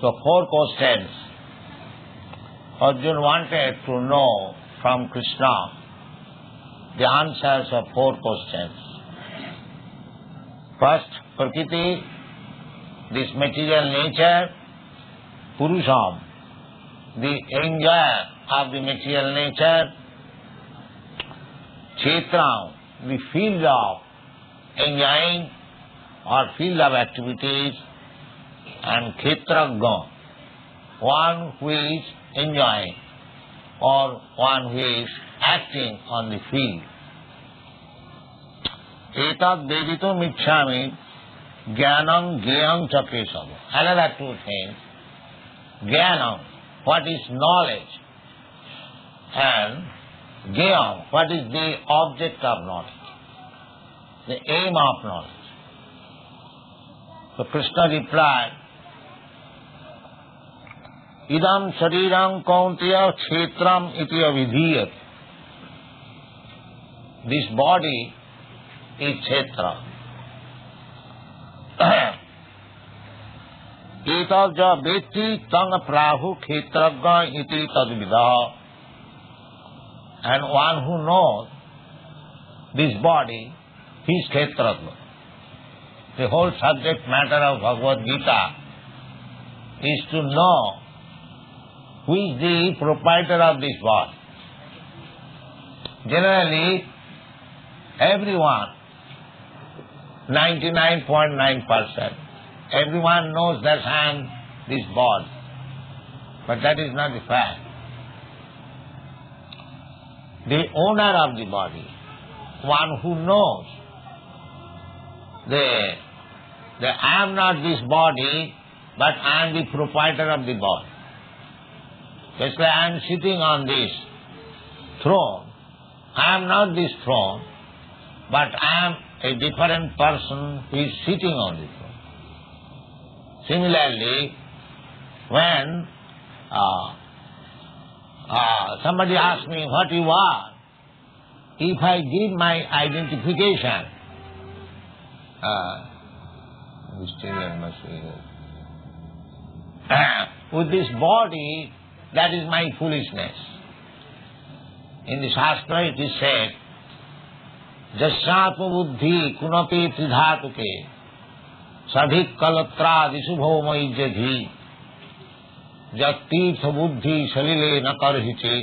So 4 questions Arjuna wanted to know from Krishna, the answers of 4 questions. First, Prakriti, this material nature, Purusham, the enjoyer of the material nature, Kshetram, the field of enjoying or field of activities, and Kshetragya, one who is enjoying or one who is acting on the field. Etad veditum ichchami jnanam jnanam cha kesava. Another 2 things. Jnanam, what is knowledge, and jnanam, what is the object of knowledge, the aim of knowledge. So Krishna replied, idam shariram kaunteya kshetram iti avidhiyat. This body is kshetra. Etadja veti tang prahu kshetragya iti tadvidah. And one who knows this body, he is kshetragya. The whole subject matter of Bhagavad Gita is to know who is the proprietor of this body. Generally, everyone, 99.9%, everyone knows that I am this body. But that is not the fact. The owner of the body, one who knows that I am not this body, but I am the proprietor of the body. Just like I am sitting on this throne, I am not this throne, but I am a different person who is sitting on the throne. Similarly, when somebody asks me what you are, if I give my identification, with this body, that is my foolishness. In the Shastra it is said, Jasyatma buddhi kunapi tridhatuke sadhik kalatra disubho maijjadhi jattirtha buddhi salile nakarhiche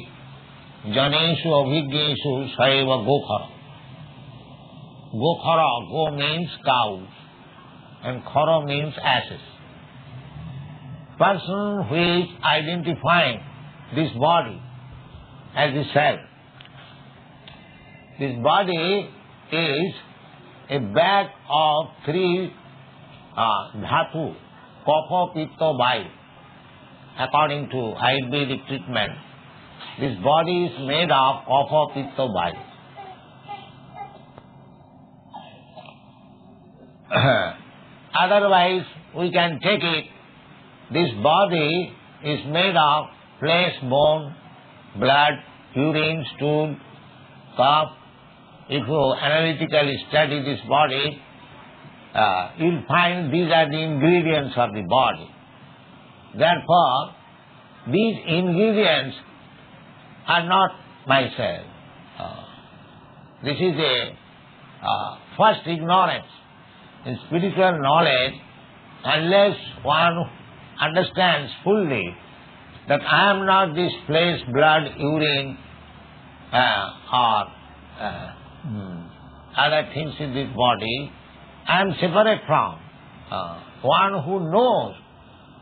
janeshu abhigneshu saiva gokhara. Gokhara, go means cows, and khara means asses. Person who is identifying this body as the self. This body is a bag of 3 dhatu, kapha, pitta, vaya. According to Ayurvedic treatment, this body is made of kapha, pitta, vaya. Otherwise, we can take it, this body is made of flesh, bone, blood, urine, stool, cough. If you analytically study this body, you'll find these are the ingredients of the body. Therefore, these ingredients are not myself. This is a first ignorance. In spiritual knowledge, unless one understands fully that I am not this flesh, blood, urine, or other things in this body, I am separate from. One who knows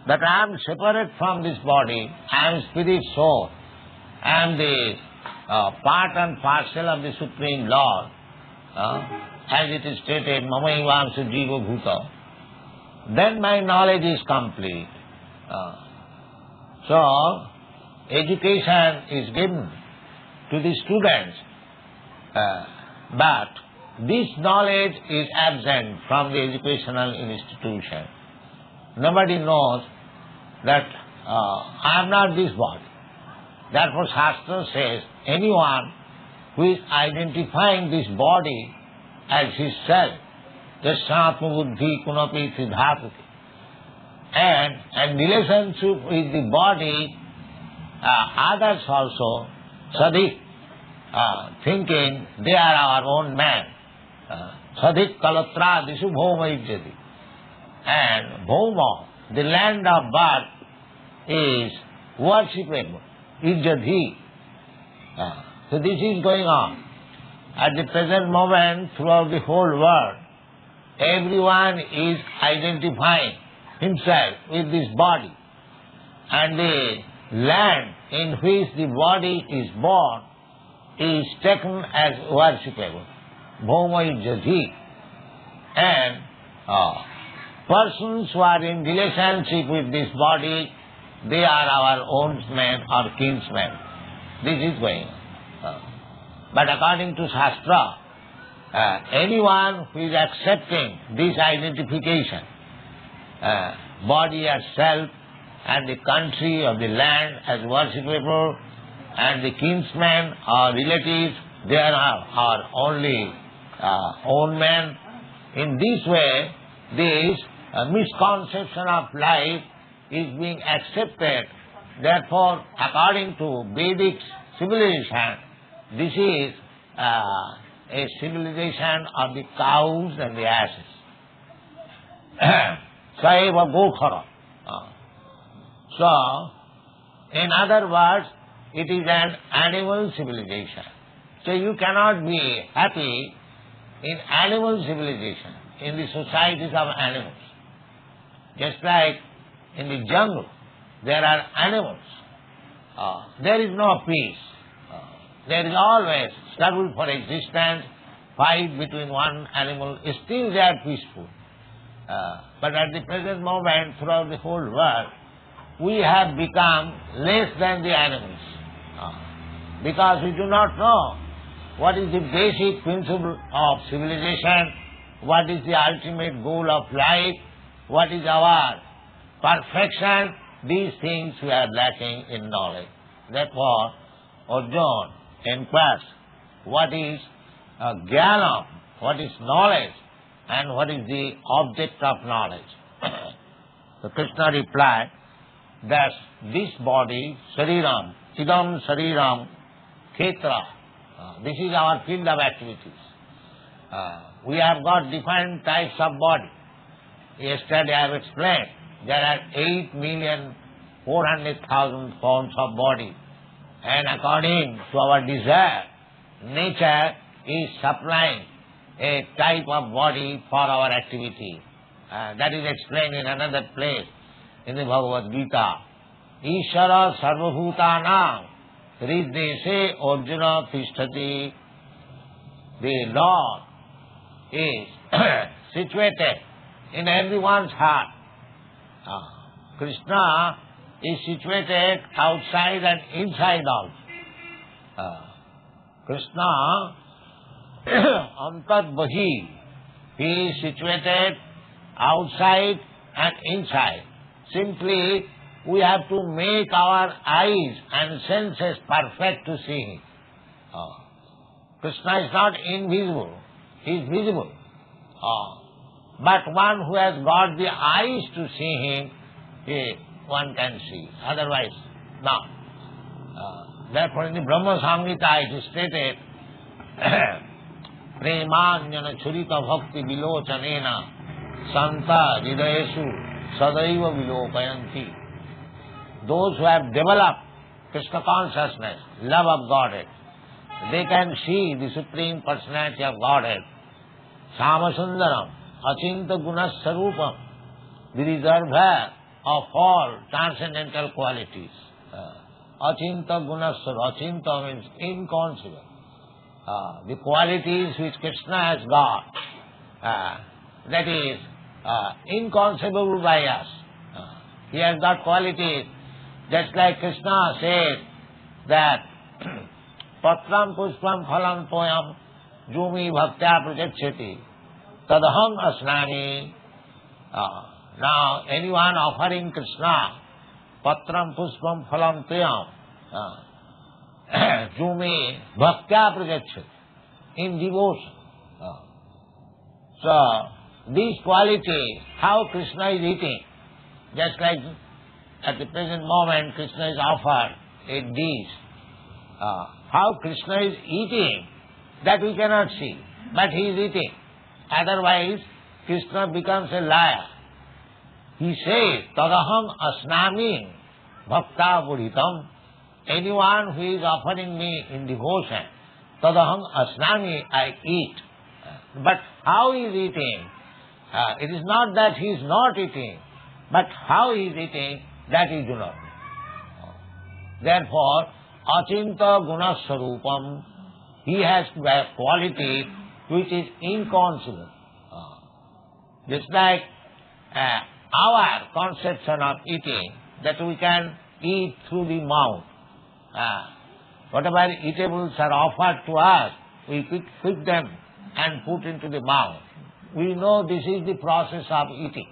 that I am separate from this body, I am spirit soul, I am the part and parcel of the Supreme Lord, as it is stated, mama ivansu jiva bhuta, then my knowledge is complete. So, education is given to the students, but this knowledge is absent from the educational institution. Nobody knows that I am not this body. Therefore, Shastra says, anyone who is identifying this body as his self, jasyatma buddhi kunapi tridhatuke. and relationship with the body, others also, sadhik, thinking they are our own man. Sadhik kalatra disu bhoma ijjati. And bhoma, the land of birth, is worshipable, ijjati. So this is going on. At the present moment, throughout the whole world, everyone is identifying himself with this body. And the land in which the body is born is taken as worshipable. Bhoma ijjati. And persons who are in relationship with this body, they are our own men or kinsmen. This is going on. But according to Shastra, anyone who is accepting this identification, body as self and the country of the land as worshipable and the kinsmen or relatives, they are our only own men. In this way, this misconception of life is being accepted. Therefore, according to Vedic civilization, this is a civilization of the cows and the asses. Saeva gokhara. So, in other words, it is an animal civilization. So you cannot be happy in animal civilization, in the societies of animals. Just like in the jungle, there are animals. There is no peace. There is always struggle for existence, fight between one animal. Still they are peaceful. But at the present moment, throughout the whole world, we have become less than the animals. Because we do not know what is the basic principle of civilization, what is the ultimate goal of life, what is our perfection. These things we are lacking in knowledge. Therefore, Arjuna inquires, what is jnana, what is knowledge, and what is the object of knowledge? So Krishna replied that this body, Shariram, Idam Shariram, Kshetra, this is our field of activities. We have got different types of body. Yesterday I have explained there are 8,400,000 forms of body. And according to our desire, nature is supplying a type of body for our activity. That is explained in another place in the Bhagavad-gītā. Ishara sarvabhutanam hrideshe Arjuna tishtati. The Lord is situated in everyone's heart. Krishna is situated outside and inside also. Krishna antarbhahi, he is situated outside and inside. Simply, we have to make our eyes and senses perfect to see him. Krishna is not invisible, he is visible. But one who has got the eyes to see him, one can see. Otherwise, no. Therefore, in the Brahma Samhita it is stated, Premāñana churita bhakti vilochanena santa hridayesu sadaiva vilopayanti. Those who have developed Krishna consciousness, love of Godhead, they can see the Supreme Personality of Godhead, Samasundaram, Achinta Gunasarupam, the reservoir of all transcendental qualities. Achinta Gunasarupam, Achinta means inconceivable. The qualities which Krishna has got, that is inconceivable by us. He has got qualities, just like Krishna says that Patram pushpam phalam toyam jumi bhaktya prajakshati tadaham asnami. Now, anyone offering Krishna patram pushpam phalam toyam jumi bhaktya prajakshati, in devotion. So, these qualities, how Krishna is eating, Just like at the present moment Krishna is offered a dish. How Krishna is eating, that we cannot see, but he is eating. Otherwise, Krishna becomes a liar. He says, Tadaham asnami bhaktavedanta. Anyone who is offering me in devotion, Tadaham asnami, I eat. But how he is eating? It is not that he is not eating, but how he is eating, that we do not know. Therefore, achinta gunaswarupam, he has to have quality which is inconceivable. Just like our conception of eating, that we can eat through the mouth. Whatever eatables are offered to us, we pick them and put into the mouth. We know this is the process of eating.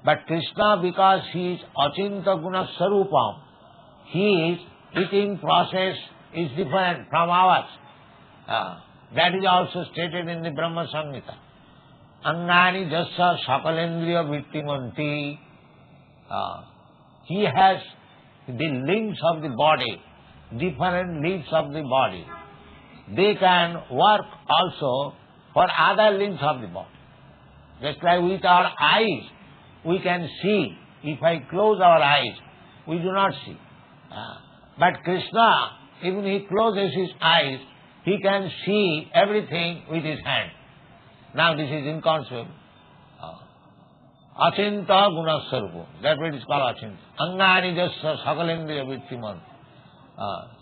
But Krishna, because he is achinta guna sarupam, his eating process is different from ours. That is also stated in the Brahma Samhita. Angani jassa sakalendriya vittimanti. He has the limbs of the body, different limbs of the body. They can work also for other limbs of the body. Just like with our eyes, we can see. If I close our eyes, we do not see. But Krishna, even he closes his eyes, he can see everything with his hand. Now this is inconceivable. Achinta gunaswarupa. That's what it is called achinta. Angani jassa sakalendriya vittiman.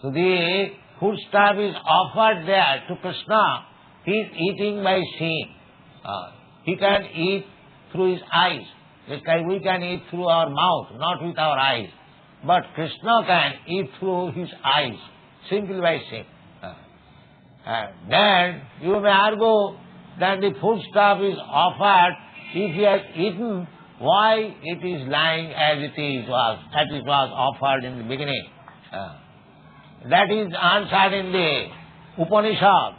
So the food stuff is offered there to Krishna. He is eating by seeing. He can eat through his eyes. Just like we can eat through our mouth, not with our eyes. But Krishna can eat through his eyes, simply by seeing. Then you may argue that the food stuff is offered. If he has eaten, why it is lying as it was offered in the beginning? That is answered in the Upanishad.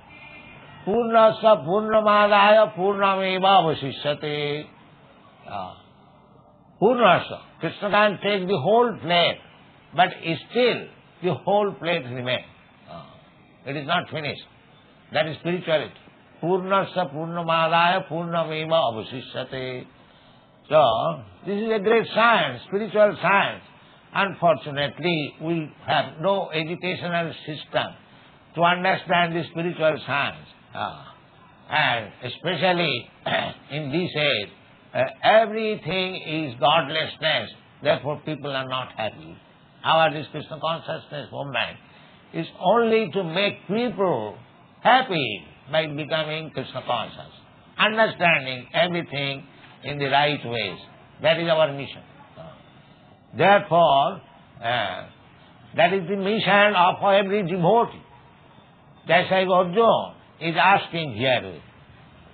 Purnasya purnamadaya purnameva vasishyate. Purnasya. Krishna can take the whole plate, but still the whole plate remains. It is not finished. That is spirituality. Purnasya purnamadaya purnameva avasishyate. So, this is a great science, spiritual science. Unfortunately, we have no educational system to understand the spiritual science. And especially in this age, everything is godlessness, therefore people are not happy. This Krishna Consciousness movement is only to make people happy by becoming Krishna conscious, understanding everything in the right ways. That is our mission. Therefore, that is the mission of every devotee. Just like Arjuna is asking here.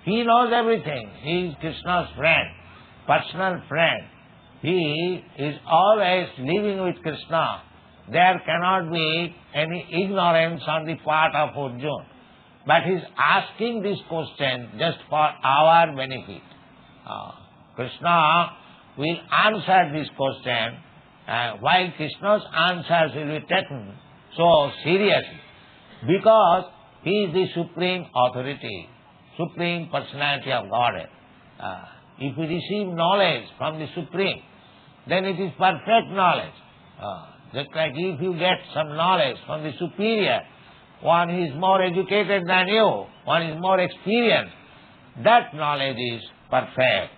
He knows everything. He is Krishna's friend, personal friend. He is always living with Krishna. There cannot be any ignorance on the part of Arjuna. But he is asking this question just for our benefit. Krishna will answer this question, while Krishna's answers will be taken so seriously, because he is the supreme authority, supreme personality of Godhead. If we receive knowledge from the supreme, then it is perfect knowledge. Just like if you get some knowledge from the superior, one who is more educated than you, one is more experienced, that knowledge is perfect.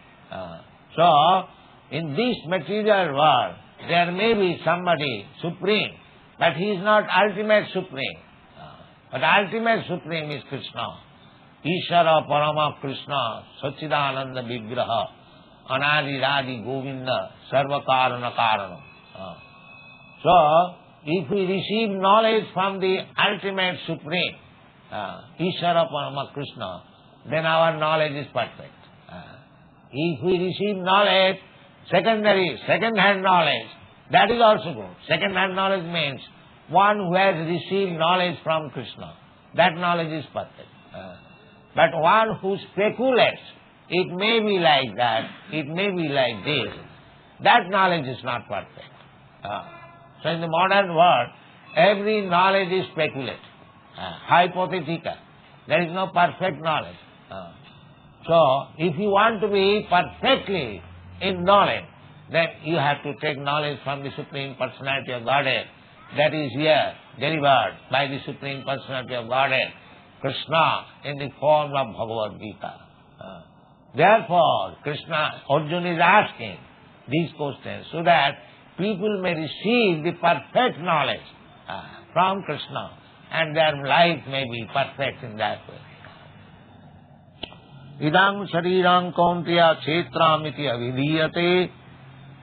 So, in this material world, there may be somebody supreme, but he is not ultimate supreme. But ultimate supreme is Krishna. Ishara Parama Krishna, Sachidananda Vigraha, Anadi Radi Govinda, Sarva Karana Karana. So, if we receive knowledge from the ultimate supreme, Ishara Parama Krishna, then our knowledge is perfect. If we receive knowledge, second-hand knowledge, that is also good. Second-hand knowledge means one who has received knowledge from Krishna. That knowledge is perfect. But one who speculates, it may be like that, it may be like this, that knowledge is not perfect. So in the modern world, every knowledge is speculative, hypothetical. There is no perfect knowledge. So if you want to be perfectly in knowledge, then you have to take knowledge from the Supreme Personality of Godhead that is here delivered by the Supreme Personality of Godhead, Krishna, in the form of Bhagavad-gītā. Therefore, Arjuna is asking these questions so that people may receive the perfect knowledge from Krishna and their life may be perfect in that way. Idam sharirang kaunteya kshetramiti avidhiyate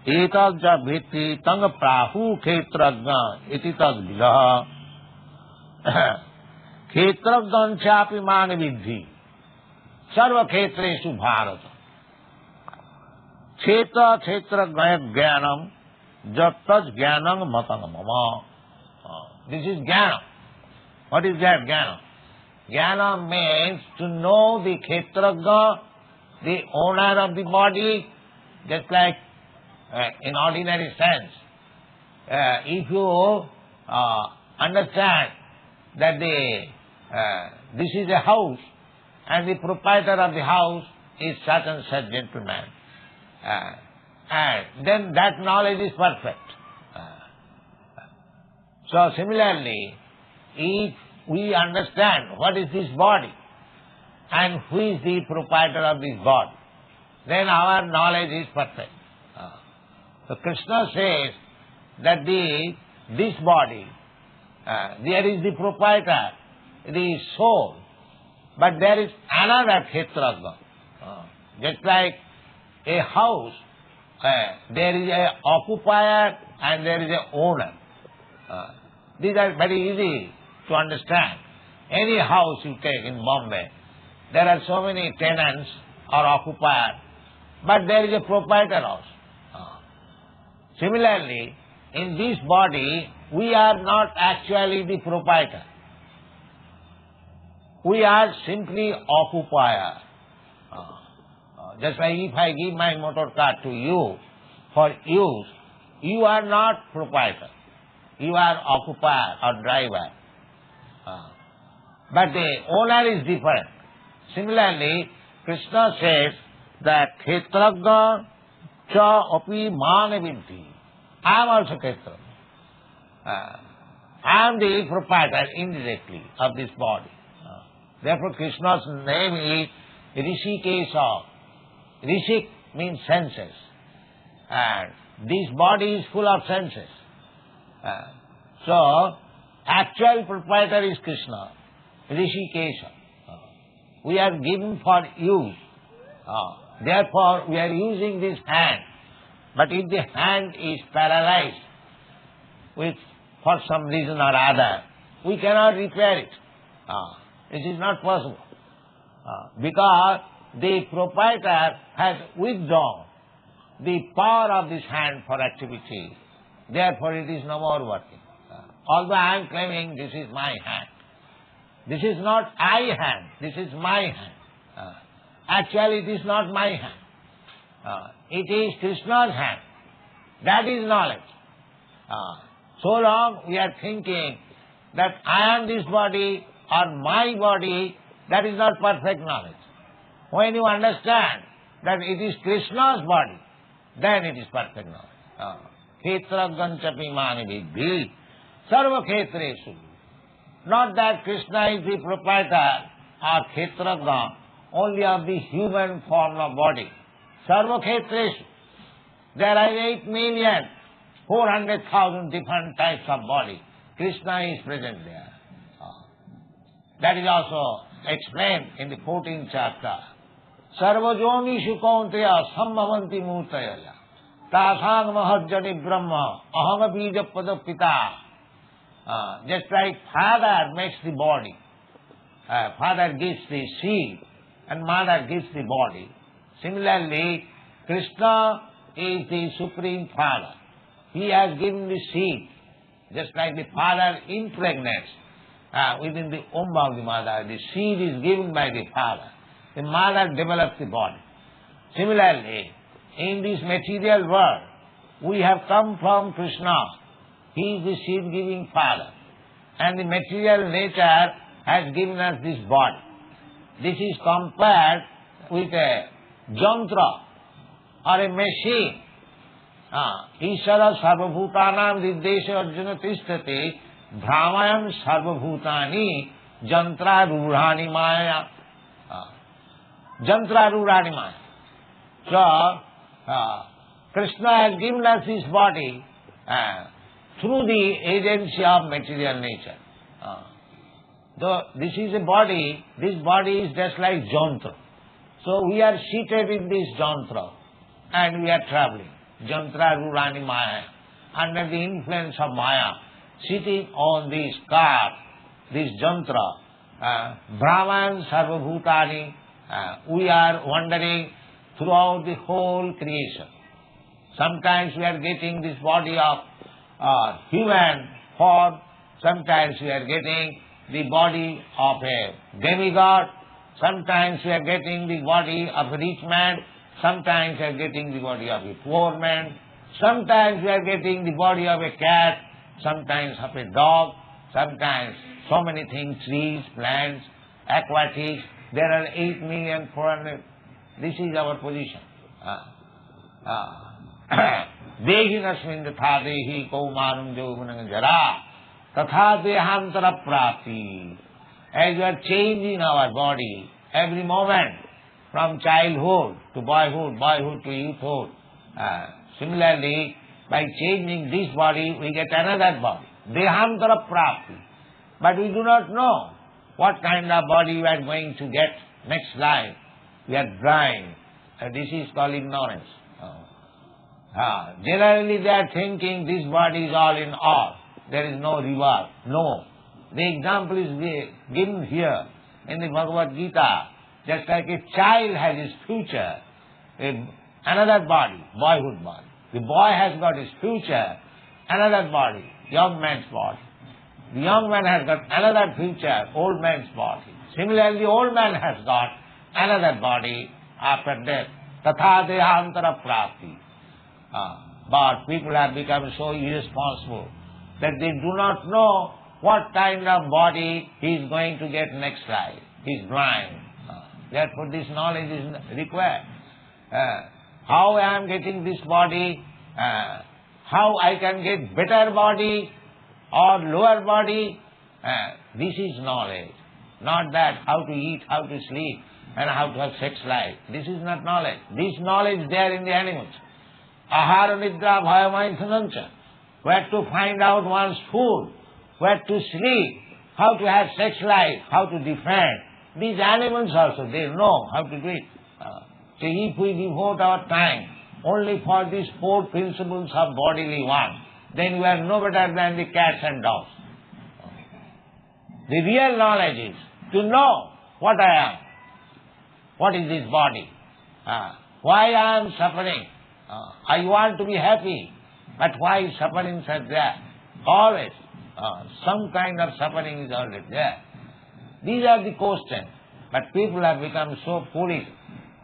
etadja bhitti tang prahu kshetragna iti tadvidah kshetragnan chapi man vidhi sarva kshetreshu bharata kshetra jnanam jattaj jnanam matang mama. This is jnana. What is that jnana? Jnana means to know the kshetragna, the owner of the body, just like in ordinary sense. If you understand that this is a house and the proprietor of the house is such and such gentleman, and then that knowledge is perfect. So similarly, if we understand what is this body and who is the proprietor of this body, then our knowledge is perfect. So Krishna says that this body, there is the proprietor, the soul, but there is another kshetragna. Just like a house, there is an occupier and there is an owner. These are very easy to understand. Any house you take in Bombay, there are so many tenants or occupiers, but there is a proprietor also. Similarly, in this body, we are not actually the proprietor. We are simply occupier. Just like if I give my motor car to you for use, you are not proprietor. You are occupier or driver. But the owner is different. Similarly, Krishna says that kshetragna cha api manavinti. I am also kshetragna. I am the proprietor indirectly of this body. Therefore Krishna's name is Rishikesh. Rishik means senses. And this body is full of senses. So, actual proprietor is Krishna, Rishikesh. We are given for use. Therefore, we are using this hand. But if the hand is paralyzed for some reason or other, we cannot repair it. It is not possible. Because the proprietor has withdrawn the power of this hand for activity. Therefore, it is no more working. Although I am claiming this is my hand. This is not I hand, this is my hand. Actually, it is not my hand. It is Krishna's hand. That is knowledge. So long we are thinking that I am this body or my body, that is not perfect knowledge. When you understand that it is Krishna's body, then it is perfect knowledge. Kshetragganchapi mani vidhi sarva kshetreshu. Not that Krishna is the proprietor or kshetragna only of the human form of body. Sarva kshetreshu. There are 8,400,000 different types of body. Krishna is present there. That is also explained in the 14th chapter. Sarvajonishu kaunteya sambhavanti murtaya tasang mahajjani brahma aham bija pita. Just like father makes the body, father gives the seed and mother gives the body. Similarly, Krishna is the Supreme Father. He has given the seed, just like the father impregnates within the womb of the mother. The seed is given by the father. The mother develops the body. Similarly, in this material world, we have come from Krishna. He is the seed-giving Father. And the material nature has given us this body. This is compared with a jantra or a machine. Ishara sarvabhutanam diddesha arjuna tisthate bhramayam sarvabhutani jantra rurhani maya. Jantra rurhani maya. So, Krishna has given us this body through the agency of material nature. Though this is a body, this body is just like jantra. So we are seated in this jantra and we are travelling. Jantra rurani maya, under the influence of maya, sitting on this car, this jantra, Brahman sarvabhutani, we are wandering throughout the whole creation. Sometimes we are getting this body of human form, sometimes we are getting the body of a demigod, sometimes we are getting the body of a rich man, sometimes we are getting the body of a poor man, sometimes we are getting the body of a cat, sometimes of a dog, sometimes so many things, trees, plants, aquatics. There are 8,400,000. This is our position. Dehinasmin tatha dehi kaumanam jauvanam jara tatha dehantara prapti. As we are changing our body every moment, from childhood to boyhood, boyhood to youthhood, similarly, by changing this body, we get another body. Dehantara prapti. But we do not know what kind of body we are going to get next life. We are blind. This is called ignorance. Generally they are thinking this body is all in all. There is no reward. No. The example is given here in the Bhagavad Gita. Just like a child has his future, another body, boyhood body. The boy has got his future, another body, young man's body. The young man has got another future, old man's body. Similarly, the old man has got another body after death. Tatha dehantara prapti. But people have become so irresponsible that they do not know what kind of body he is going to get next life. He is blind. Therefore this knowledge is required. How I am getting this body, how I can get better body or lower body, this is knowledge. Not that how to eat, how to sleep and how to have sex life. This is not knowledge. This knowledge is there in the animals. Ahara nidra bhayamaithanancha. Where to find out one's food, where to sleep, how to have sex life, how to defend. These animals also, they know how to do it. So if we devote our time only for these 4 principles of bodily one, then we are no better than the cats and dogs. The real knowledge is to know what I am. What is this body? Why I am suffering? I want to be happy, but why sufferings are there? Always. Some kind of suffering is always there. These are the questions. But people have become so foolish.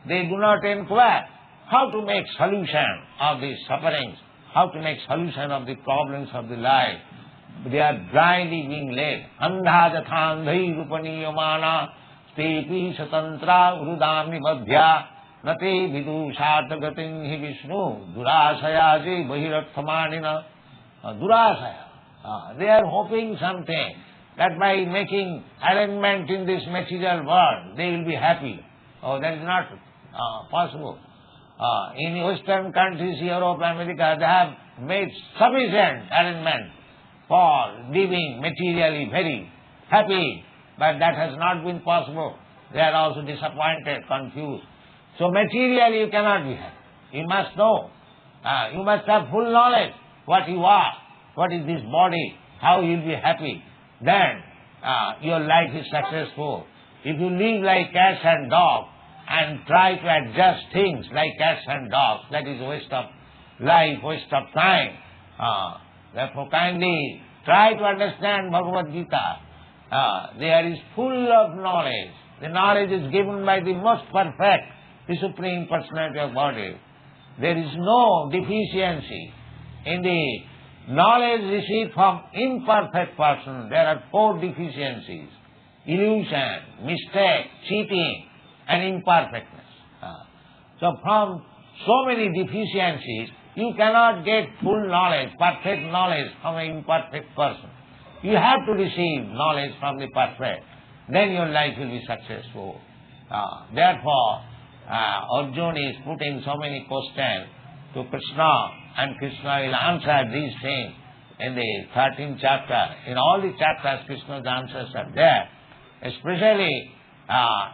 They do not inquire how to make solution of these sufferings, how to make solution of the problems of the life. They are blindly being led. Andha jathandhai rupaniyamana stepi satantra urudami madhya nate vidushartha gatin hi vishnu durasayaji bahiratthamanina. Durasaya. They are hoping something, that by making arrangement in this material world, they will be happy. Oh, that is not possible. In Western countries, Europe, America, they have made sufficient arrangement for living materially very happy, but that has not been possible. They are also disappointed, confused. So materially you cannot be happy. You must know. You must have full knowledge what you are, what is this body, how you will be happy. Then your life is successful. If you live like cats and dogs and try to adjust things like cats and dogs, that is waste of life, waste of time. Therefore kindly try to understand Bhagavad Gita. There is full of knowledge. The knowledge is given by the most perfect, the Supreme Personality of Godhead. There is no deficiency. in the knowledge received from imperfect person, there are 4 deficiencies: illusion, mistake, cheating, and imperfectness. So from so many deficiencies, you cannot get full knowledge, perfect knowledge from an imperfect person. You have to receive knowledge from the perfect. Then your life will be successful. Therefore, Arjuna is putting so many questions to Krishna, and Krishna will answer these things in the 13th chapter. In all the chapters, Krishna's answers are there. Especially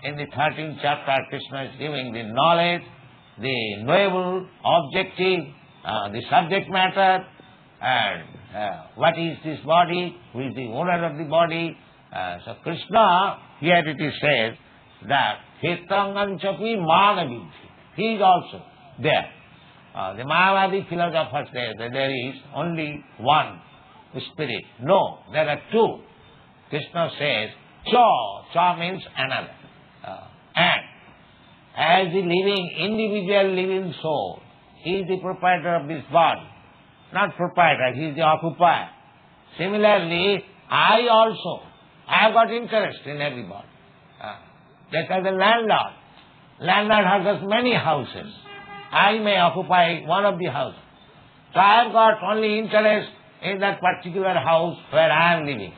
in the 13th chapter, Krishna is giving the knowledge, the knowable objective, the subject matter, and what is this body, who is the owner of the body. So Krishna, here it is said that Kshetranganchapi Manavidhi. He is also there. The Mayavadi philosophers say that there is only one spirit. No, there are 2. Krishna says, Cha means another. And as the living, individual living soul, he is the proprietor of this body. Not proprietor, he is the occupier. Similarly, I also have got interest in everybody. Just as a landlord. Landlord has got many houses. I may occupy one of the houses. So I have got only interest in that particular house where I am living.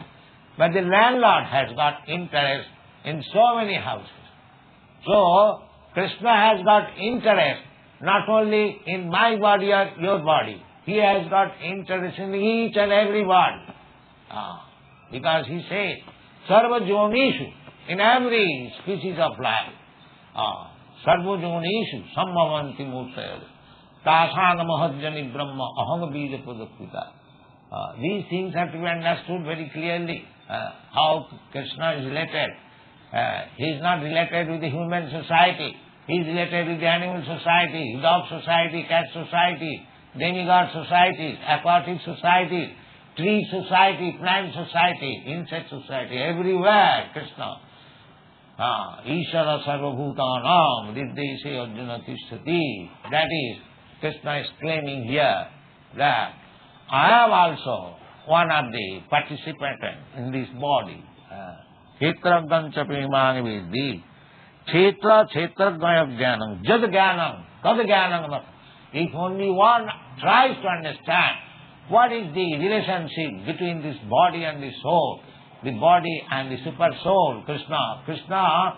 But the landlord has got interest in so many houses. So Krishna has got interest not only in my body or your body. He has got interest in each and every body. Because he says, Sarva Jonishu, in every species of life, Sarva Jonishu, Sammavanti Murtayad, Tasana Mahajjani Brahma, Aham Bija Pradapita. These things have to be understood very clearly. How Krishna is related. He is not related with the human society. He is related with the animal society, dog society, cat society, demigod society, aquatic society, tree society, plant society, insect society, everywhere Krishna. Ishara sarvabhutanam diddese arjuna tishtati. That is, Krishna is claiming here that I am also one of the participants in this body. Kshetrangancha premani vidhi. Kshetra kshetragaya jnanam. Jad jnanam. Tad jnanam. If only one tries to understand what is the relationship between this body and the soul, the body and the super soul, Krishna,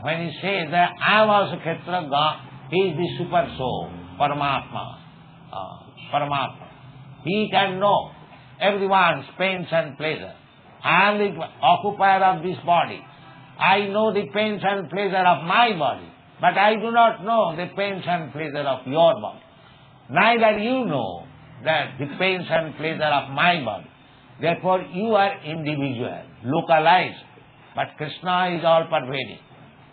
when he says that I am also Kshetraga, he is the super soul, Paramatma. Paramatma. He can know everyone's pains and pleasure. I am the occupier of this body. I know the pains and pleasure of my body, but I do not know the pains and pleasure of your body. Neither you know that the pains and pleasure of my body. Therefore you are individual, localized. But Krishna is all pervading.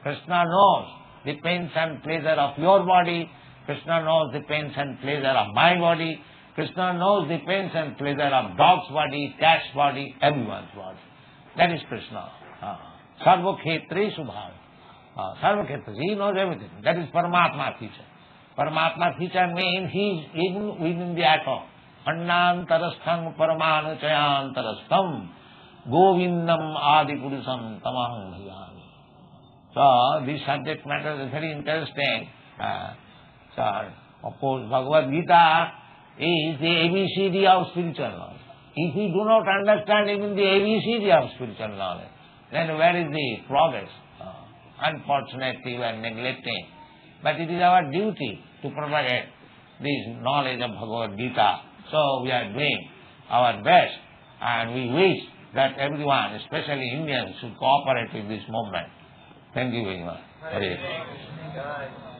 Krishna knows the pains and pleasure of your body. Krishna knows the pains and pleasure of my body. Krishna knows the pains and pleasure of dog's body, cat's body, everyone's body. That is Krishna. Sarva Khetri Subhav. Sarva Khetri. He knows everything. That is Paramatma feature. Paramatma feature means he is even within the atom. Annantarastham Paramanuchayantarastham Govindam Adipurusam Tamaham Bhajami. So this subject matter is very interesting. So of course Bhagavad-gītā is the ABCD of spiritual knowledge. If we do not understand even the ABCD of spiritual knowledge, then where is the progress? Unfortunately we are neglecting. But it is our duty to propagate this knowledge of Bhagavad-gītā. So we are doing our best, and we wish that everyone, especially Indians, should cooperate with this movement. Thank you very much. Hare Krishna.